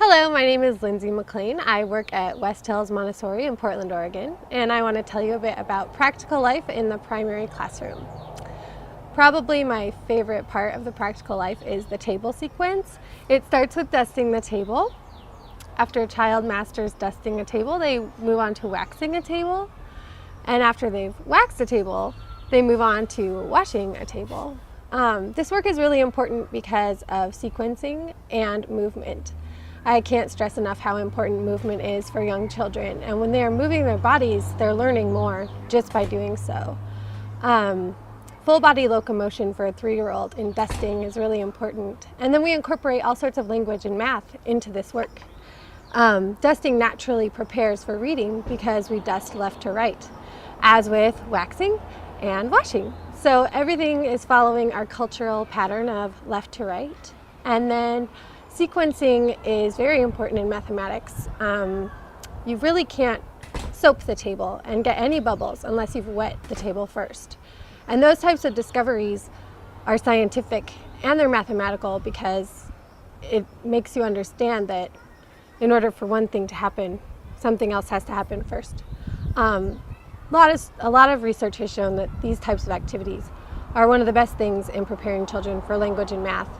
Hello, my name is Lindsi MacLin. I work at West Hills Montessori in Portland, Oregon, and I want to tell you a bit about practical life in the primary classroom. Probably my favorite part of the practical life is the table sequence. It starts with dusting the table. After a child masters dusting a table, they move on to waxing a table. And after they've waxed a table, they move on to washing a table. This work is really important because of sequencing and movement. I can't stress enough how important movement is for young children, and when they are moving their bodies, they're learning more just by doing so. Full body locomotion for a 3-year-old in dusting is really important. And then we incorporate all sorts of language and math into this work. Dusting naturally prepares for reading because we dust left to right, as with waxing and washing. So everything is following our cultural pattern of left to right. And then sequencing is very important in mathematics. You really can't soap the table and get any bubbles unless you've wet the table first. And those types of discoveries are scientific and they're mathematical because it makes you understand that in order for one thing to happen, something else has to happen first. A lot of research has shown that these types of activities are one of the best things in preparing children for language and math.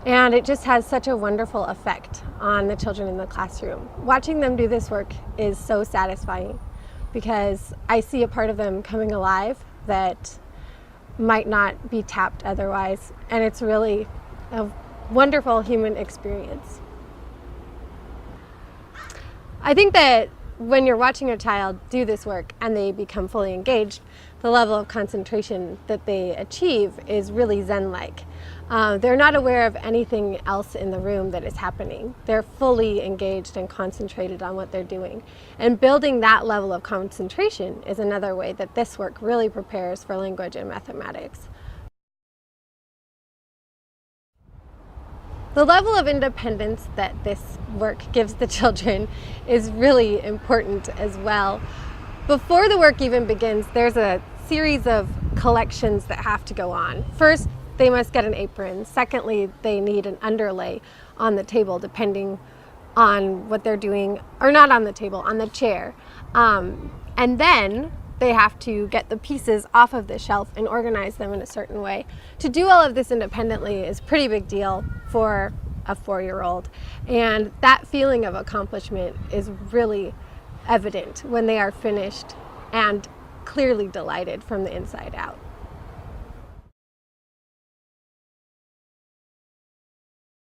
And it just has such a wonderful effect on the children in the classroom. Watching them do this work is so satisfying because I see a part of them coming alive that might not be tapped otherwise. And it's really a wonderful human experience. I think that when you're watching a child do this work and they become fully engaged, the level of concentration that they achieve is really Zen-like. They're not aware of anything else in the room that is happening. They're fully engaged and concentrated on what they're doing. And building that level of concentration is another way that this work really prepares for language and mathematics. The level of independence that this work gives the children is really important as well. Before the work even begins, there's a series of collections that have to go on. First, they must get an apron. Secondly, they need an underlay on the table depending on what they're doing, or not on the table, on the chair. And then they have to get the pieces off of the shelf and organize them in a certain way. To do all of this independently is a pretty big deal for a 4-year-old. And that feeling of accomplishment is really evident when they are finished and clearly delighted from the inside out.